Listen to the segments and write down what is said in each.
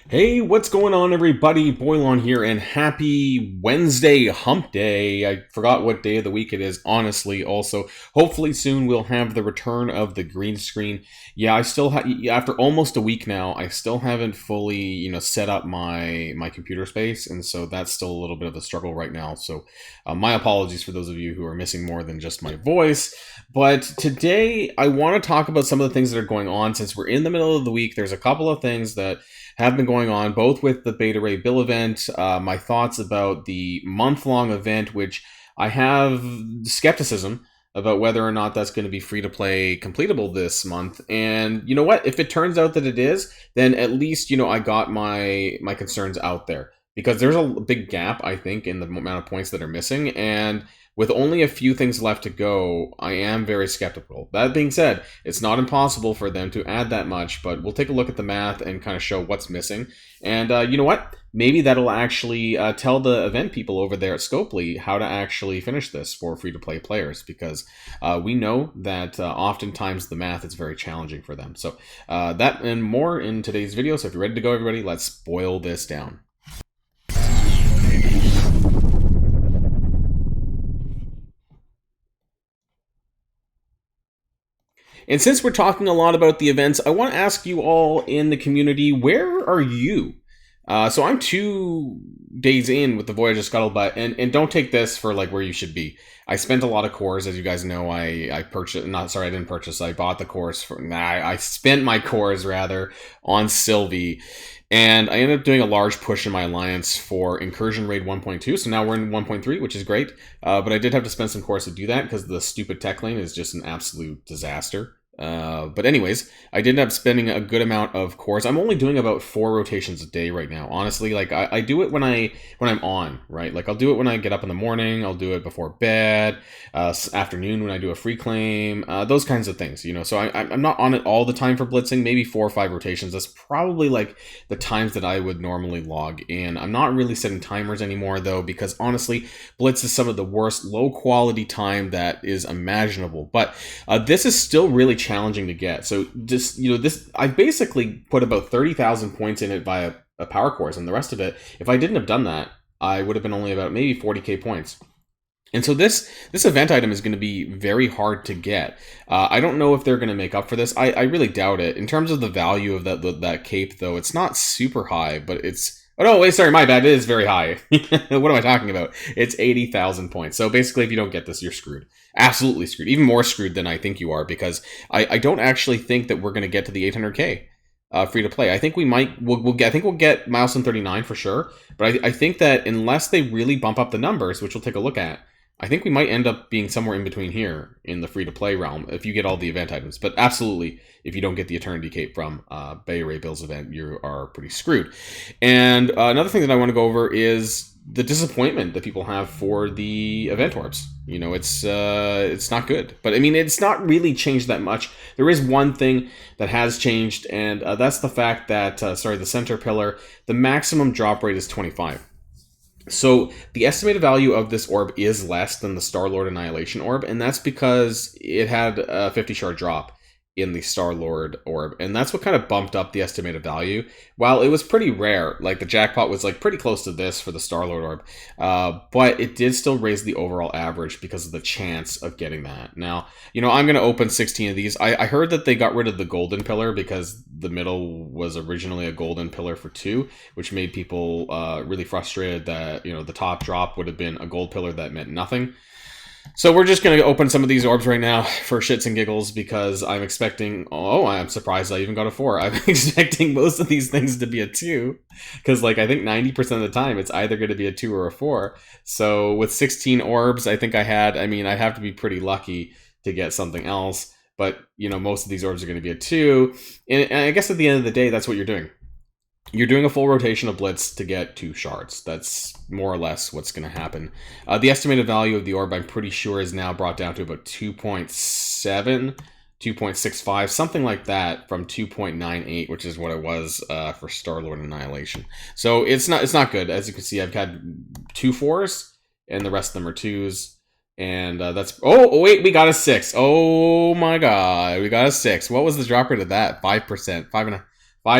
Hey, what's going on, everybody? Boilon here, and happy Wednesday hump day. I forgot what day of the week it is, honestly. Also, hopefully soon we'll have the return of the green screen. Yeah, I still after almost a week now, I still haven't fully, set up my computer space, and so that's still a little bit of a struggle right now. So, my apologies for those of you who are missing more than just my voice. But today, I want to talk about some of the things that are going on since we're in the middle of the week. There's a couple of things that have been going on, both with the Beta Ray Bill event, my thoughts about the month-long event, which I have skepticism about whether or not that's going to be free to play completable this month. And you know what? If it turns out that it is, then at least I got my concerns out there because there's a big gap, I think, in the amount of points that are missing. And with only a few things left to go, I am very skeptical. That being said, it's not impossible for them to add that much, but we'll take a look at the math and kind of show what's missing. And you know what? Maybe that'll actually tell the event people over there at Scopely how to actually finish this for free-to-play players, because we know that oftentimes the math is very challenging for them. So that and more in today's video. So if you're ready to go, everybody, let's boil this down. And since we're talking a lot about the events, I want to ask you all in the community, where are you? So I'm 2 days in with the Voyage of Scuttlebutt, and don't take this for like where you should be. I spent a lot of cores, as you guys know. I purchased, not sorry, I didn't purchase. I bought the cores for. I spent my cores rather on Sylvie, and I ended up doing a large push in my alliance for Incursion Raid 1.2. So now we're in 1.3, which is great. But I did have to spend some cores to do that because the stupid tech lane is just an absolute disaster. But anyways, I did end up spending a good amount of cores. I'm only doing about 4 rotations a day right now. Honestly, like I do it when I'm on, right? Like I'll do it when I get up in the morning. I'll do it before bed, afternoon when I do a free claim, those kinds of things. So I'm not on it all the time for blitzing. Maybe 4 or 5 rotations. That's probably like the times that I would normally log in. I'm not really setting timers anymore though, because honestly, blitz is some of the worst low quality time that is imaginable. But this is still really challenging to get. So just this, I basically put about 30,000 points in it via a power course, and the rest of it, if I didn't have done that, I would have been only about maybe 40k points. And so this event item is going to be very hard to get. I don't know if they're going to make up for this. I really doubt it. In terms of the value of that cape, though, it's not super high, but it's... Oh, no, wait, sorry, my bad. It is very high. What am I talking about? It's 80,000 points. So basically, if you don't get this, you're screwed. Absolutely screwed. Even more screwed than I think you are, because I don't actually think that we're going to get to the 800k free to play. I think we might. I think we'll get milestone 39 for sure. But I think that unless they really bump up the numbers, which we'll take a look at, I think we might end up being somewhere in between here in the free-to-play realm if you get all the event items. But absolutely, if you don't get the Eternity Cape from Beta Ray Bill's event, you are pretty screwed. And another thing that I want to go over is the disappointment that people have for the event orbs. It's not good. But I mean, it's not really changed that much. There is one thing that has changed, and that's the fact that, the center pillar, the maximum drop rate is 25. So the estimated value of this orb is less than the Star-Lord Annihilation orb, and that's because it had a 50 shard drop in the Star-Lord orb, and that's what kind of bumped up the estimated value. While it was pretty rare, like the jackpot was like pretty close to this for the Star-Lord orb, but it did still raise the overall average because of the chance of getting that. Now, I'm going to open 16 of these. I heard that they got rid of the golden pillar because the middle was originally a golden pillar for 2, which made people really frustrated that, the top drop would have been a gold pillar that meant nothing. So we're just going to open some of these orbs right now for shits and giggles because I'm expecting... Oh, I'm surprised I even got a 4. I'm expecting most of these things to be a 2. Because, I think 90% of the time, it's either going to be a 2 or a 4. So with 16 orbs, I think I have to be pretty lucky to get something else. But, most of these orbs are going to be a 2. And I guess at the end of the day, that's what you're doing. You're doing a full rotation of Blitz to get 2 shards. That's more or less what's going to happen. The estimated value of the orb, I'm pretty sure, is now brought down to about 2.7, 2.65, something like that, from 2.98, which is what it was for Star-Lord Annihilation. So it's not good. As you can see, I've had 2 4s, and the rest of them are 2s. And that's... Oh, wait, we got a 6. Oh, my God. We got a 6. What was the drop rate of that? 5%. 5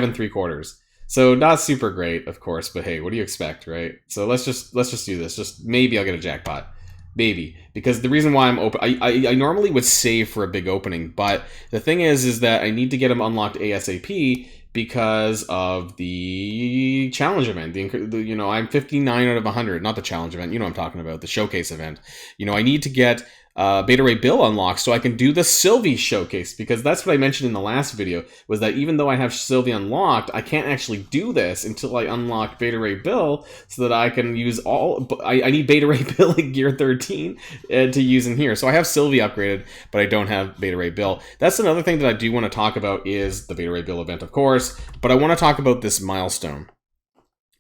and 3/4. So not super great, of course, but hey, what do you expect, right? So let's just do this. Just maybe I'll get a jackpot. Maybe. Because the reason why I'm open, I normally would save for a big opening, but the thing is that I need to get them unlocked ASAP because of the challenge event. You know, I'm 59 out of 100, not the challenge event. You know what I'm talking about, the showcase event. You know, I need to get Beta Ray Bill unlocked so I can do the Sylvie showcase, because that's what I mentioned in the last video, was that even though I have Sylvie unlocked, I can't actually do this until I unlock Beta Ray Bill so that I can use all... I need Beta Ray Bill in Gear 13 to use in here. So I have Sylvie upgraded, but I don't have Beta Ray Bill. That's another thing that I do want to talk about, is the Beta Ray Bill event, of course, but I want to talk about this milestone.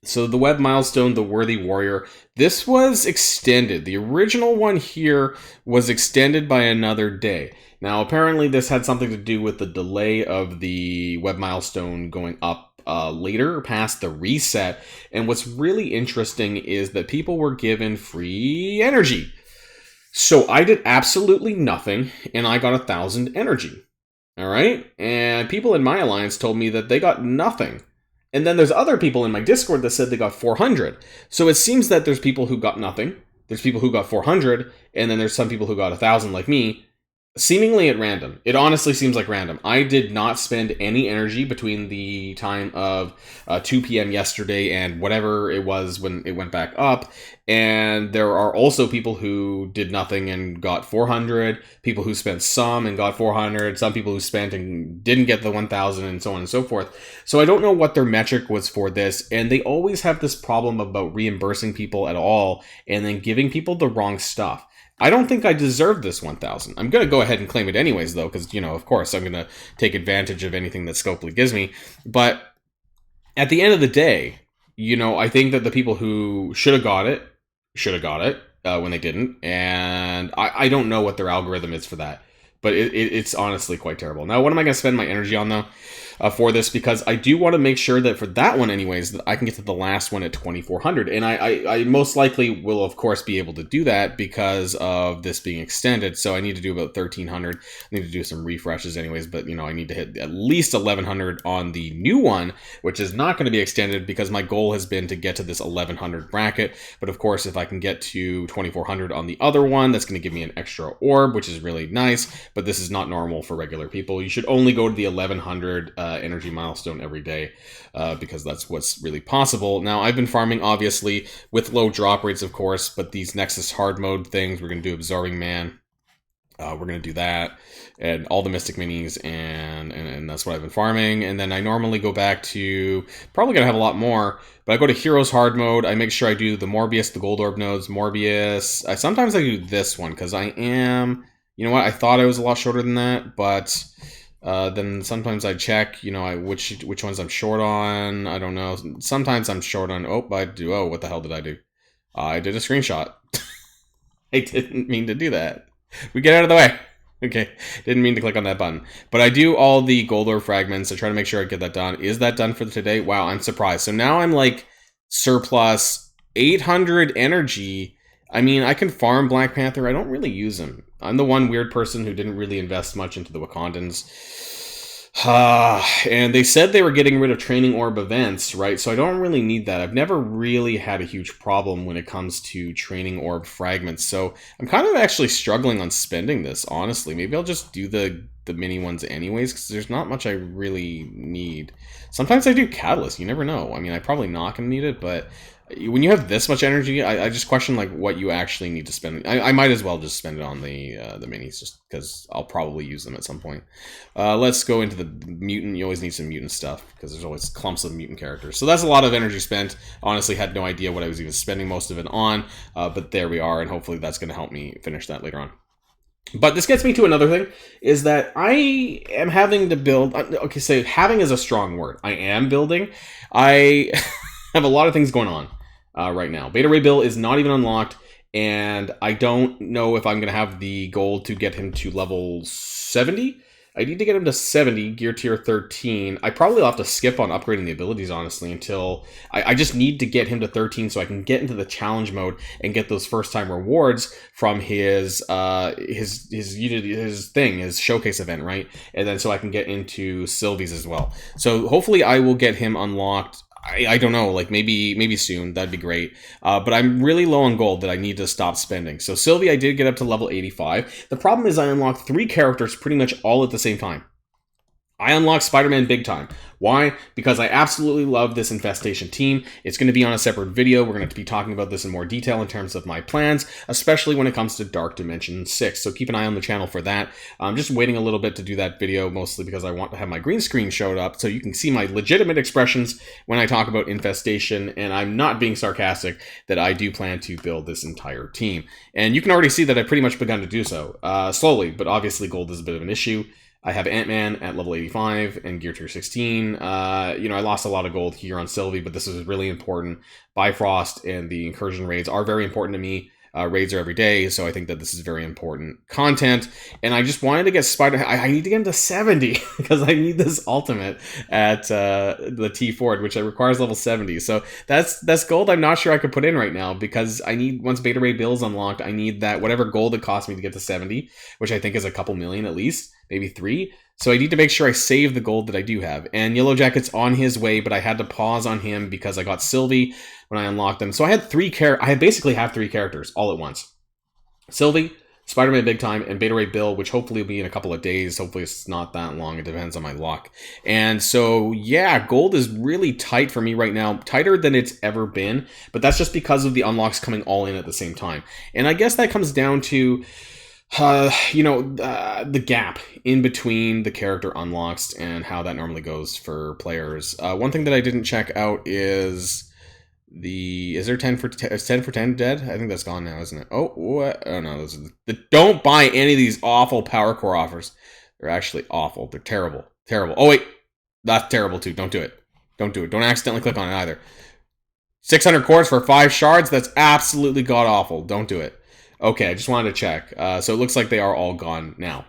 So the web milestone, the Worthy Warrior, this was extended. The original one here was extended by another day. Now, apparently this had something to do with the delay of the web milestone going up later, past the reset. And what's really interesting is that people were given free energy. So I did absolutely nothing, and I got 1,000 energy. All right? And people in my alliance told me that they got nothing. And then there's other people in my Discord that said they got 400. So it seems that there's people who got nothing, there's people who got 400, and then there's some people who got 1,000 like me, seemingly at random. It honestly seems like random. I did not spend any energy between the time of 2 p.m. yesterday and whatever it was when it went back up. And there are also people who did nothing and got 400, people who spent some and got 400, some people who spent and didn't get the 1,000, and so on and so forth. So I don't know what their metric was for this, and they always have this problem about reimbursing people at all and then giving people the wrong stuff. I don't think I deserve this 1,000. I'm going to go ahead and claim it anyways, though, because, you know, of course, I'm going to take advantage of anything that Scopely gives me. But at the end of the day, you know, I think that the people who should have got it when they didn't. And I don't know what their algorithm is for that. But it's honestly quite terrible. Now, what am I going to spend my energy on, though, for this? Because I do want to make sure that for that one, anyways, that I can get to the last one at 2,400. And I most likely will, of course, be able to do that because of this being extended. So I need to do about 1,300. I need to do some refreshes anyways. But, you know, I need to hit at least 1,100 on the new one, which is not going to be extended because my goal has been to get to this 1,100 bracket. But, of course, if I can get to 2,400 on the other one, that's going to give me an extra orb, which is really nice. But this is not normal for regular people. You should only go to the 1,100 energy milestone every day because that's what's really possible. Now, I've been farming, obviously, with low drop rates, of course, but these Nexus hard mode things, we're going to do Absorbing Man. We're going to do that, and all the Mystic Minis, and that's what I've been farming. And then I normally go back to, probably going to have a lot more, but I go to Heroes Hard Mode. I make sure I do the Morbius, the Gold Orb nodes, Morbius. Sometimes I do this one, because I am... You know what? I thought I was a lot shorter than that, but then sometimes I check, you know, which ones I'm short on. I don't know. Sometimes I'm short on. Oh, what the hell did I do? I did a screenshot. I didn't mean to do that. We get out of the way. Okay, didn't mean to click on that button. But I do all the gold ore fragments. I try to make sure I get that done. Is that done for today? Wow, I'm surprised. So now I'm like surplus 800 energy. I mean, I can farm Black Panther. I don't really use him. I'm the one weird person who didn't really invest much into the Wakandans. And they said they were getting rid of training orb events, right? So I don't really need that. I've never really had a huge problem when it comes to training orb fragments. So I'm kind of actually struggling on spending this, honestly. Maybe I'll just do the mini ones anyways, because there's not much I really need. Sometimes I do Catalyst. You never know. I mean, I'm probably not going to need it, but... When you have this much energy, I just question like what you actually need to spend. I might as well just spend it on the minis, just because I'll probably use them at some point. Let's go into the mutant. You always need some mutant stuff because there's always clumps of mutant characters. So that's a lot of energy spent. Honestly, had no idea what I was even spending most of it on, but there we are, and hopefully that's going to help me finish that later on. But this gets me to another thing, is that I am having to build... Okay, so having is a strong word. I am building. I have a lot of things going on. Right now. Beta Ray Bill is not even unlocked, and I don't know if I'm going to have the goal to get him to level 70 I need to get him to 70, gear tier 13. I probably will have to skip on upgrading the abilities, honestly, until I just need to get him to 13 so I can get into the challenge mode and get those first time rewards from his showcase event, right? And then so I can get into Sylvie's as well. So hopefully I will get him unlocked. I don't know, like maybe soon. That'd be great. But I'm really low on gold that I need to stop spending. So Sylvie, I did get up to level 85. The problem is I unlocked 3 characters pretty much all at the same time. I unlocked Spider-Man big time. Why? Because I absolutely love this infestation team. It's going to be on a separate video. We're going to be talking about this in more detail in terms of my plans, especially when it comes to Dark Dimension 6. So keep an eye on the channel for that. I'm just waiting a little bit to do that video, mostly because I want to have my green screen showed up so you can see my legitimate expressions when I talk about infestation, and I'm not being sarcastic that I do plan to build this entire team. And you can already see that I've pretty much begun to do so, slowly, but obviously gold is a bit of an issue. I have Ant-Man at level 85 and gear tier 16. I lost a lot of gold here on Sylvie, but this is really important. Bifrost and the incursion raids are very important to me. Raids are every day, so I think that this is very important content. And I just wanted to get I need to get him to 70 because I need this ultimate at the T Ford, which requires level 70. So that's gold I'm not sure I could put in right now because I need, once Beta Ray Bill's unlocked, I need that whatever gold it cost me to get to 70, which I think is a couple million at least, maybe 3. So I need to make sure I save the gold that I do have. And Yellow Jacket's on his way, but I had to pause on him because I got Sylvie when I unlocked them. So I had I basically have 3 characters all at once. Sylvie, Spider-Man Big Time, and Beta Ray Bill, which hopefully will be in a couple of days. Hopefully it's not that long. It depends on my luck. And so, yeah, gold is really tight for me right now. Tighter than it's ever been. But that's just because of the unlocks coming all in at the same time. And I guess that comes down to the gap in between the character unlocks and how that normally goes for players. One thing that I didn't check out is is there 10 for 10 dead? I think that's gone now, isn't it? Oh, what? Oh no, don't buy any of these awful power core offers. They're actually awful. They're terrible. Terrible. Oh wait, that's terrible too. Don't do it. Don't do it. Don't accidentally click on it either. 600 cores for 5 shards? That's absolutely god awful. Don't do it. Okay, I just wanted to check. So it looks like they are all gone now.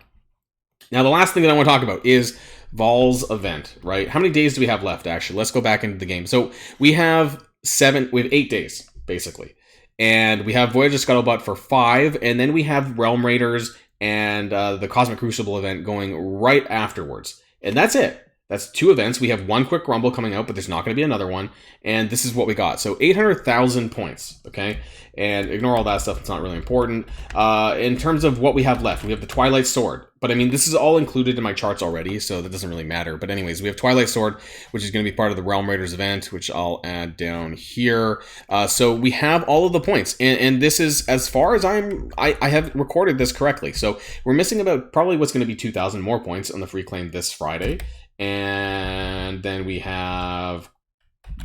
Now, the last thing that I want to talk about is Vol's event, right? How many days do we have left, actually? Let's go back into the game. So we have 8 days, basically. And we have Voyage of Scuttlebutt for 5, and then we have Realm Raiders and the Cosmic Crucible event going right afterwards. And that's it. That's 2 events. We have 1 Quick Rumble coming out, but there's not going to be another one. And this is what we got. So 800,000 points, okay? And ignore all that stuff. It's not really important. In terms of what we have left, we have the Twilight Sword. But I mean, this is all included in my charts already, so that doesn't really matter. But anyways, we have Twilight Sword, which is going to be part of the Realm Raiders event, which I'll add down here. So we have all of the points. And this is, as far as I have recorded this correctly. So we're missing about probably what's going to be 2,000 more points on the free claim this Friday. And then we have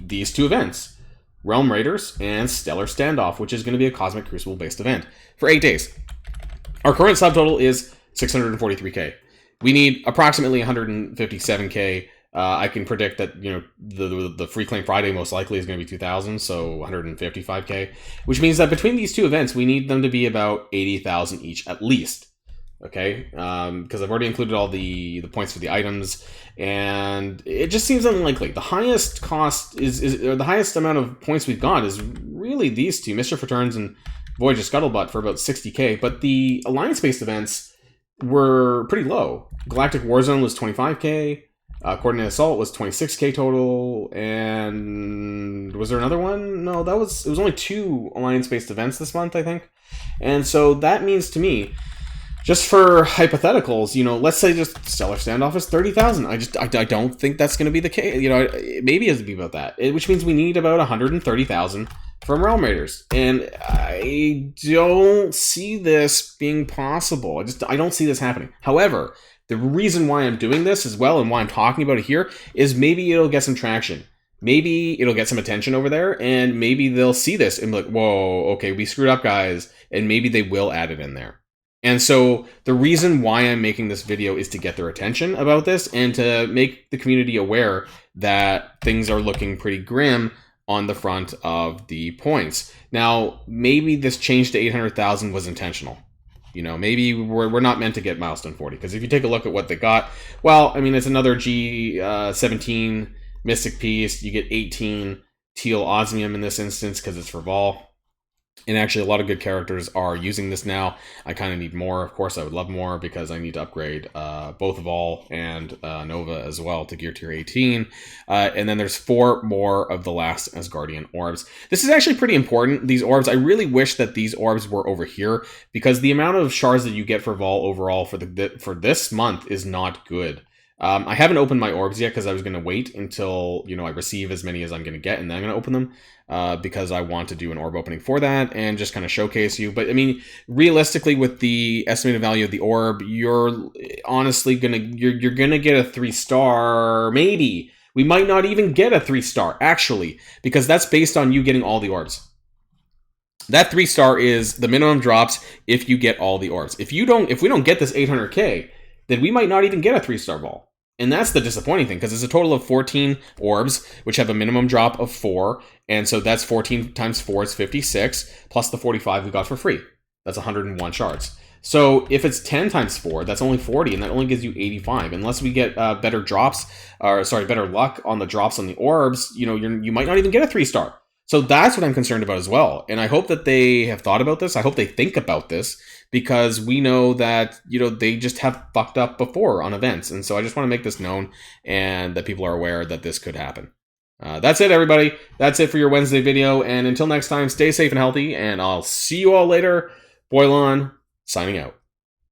these 2 events, Realm Raiders and Stellar Standoff, which is going to be a Cosmic Crucible based event for 8 days. Our current subtotal is 643k. We need approximately 157k. I can predict that, the free claim Friday most likely is going to be 2,000, so 155k, which means that between these 2 events, we need them to be about 80,000 each at least. Okay, because I've already included all the points for the items, and it just seems unlikely. The highest cost or the highest amount of points we've got is really these 2, Mischief Returns and Voyage of Scuttlebutt, for about 60k, but the alliance-based events were pretty low. Galactic Warzone was 25k, Coordinated Assault was 26k total, and was there another one? No, it was only 2 alliance-based events this month, I think. And so that means to me, just for hypotheticals, let's say just Stellar Standoff is 30,000. I don't think that's going to be the case. Maybe it has to be about that, which means we need about 130,000 from Realm Raiders. And I don't see this being possible. I don't see this happening. However, the reason why I'm doing this as well and why I'm talking about it here is maybe it'll get some traction. Maybe it'll get some attention over there, and maybe they'll see this and be like, whoa, okay, we screwed up, guys. And maybe they will add it in there. And so the reason why I'm making this video is to get their attention about this and to make the community aware that things are looking pretty grim on the front of the points. Now, maybe this change to 800,000 was intentional. You know, maybe we're not meant to get milestone 40, because if you take a look at what they got, well, I mean, it's another G17 Mystic Piece. You get 18 Teal Osmium in this instance because it's for Vol. And actually, a lot of good characters are using this now. I kind of need more. Of course, I would love more because I need to upgrade both Vol and Nova as well to Gear Tier 18. And then there's 4 more of the last Asgardian orbs. This is actually pretty important, these orbs. I really wish that these orbs were over here, because the amount of shards that you get for Vol overall for this month is not good. I haven't opened my orbs yet because I was going to wait until, you know, I receive as many as I'm going to get, and then I'm going to open them because I want to do an orb opening for that and just kind of showcase you. But I mean, realistically, with the estimated value of the orb, you're honestly you're gonna get a 3-star, maybe. We might not even get a 3-star actually, because that's based on you getting all the orbs. That 3-star is the minimum drops if you get all the orbs. If we don't get this 800k, then we might not even get a 3-star Vol. And that's the disappointing thing, because it's a total of 14 orbs, which have a minimum drop of 4. And so that's 14 times 4 is 56, plus the 45 we got for free. That's 101 shards. So if it's 10 times 4, that's only 40, and that only gives you 85. Unless we get better drops, or sorry, better luck on the drops on the orbs, you know, you might not even get a 3-star. So that's what I'm concerned about as well. And I hope that they have thought about this. I hope they think about this, because we know that, you know, they just have fucked up before on events. And so I just want to make this known, and that people are aware that this could happen. That's it, everybody. That's it for your Wednesday video. And until next time, stay safe and healthy, and I'll see you all later. Boilon, signing out.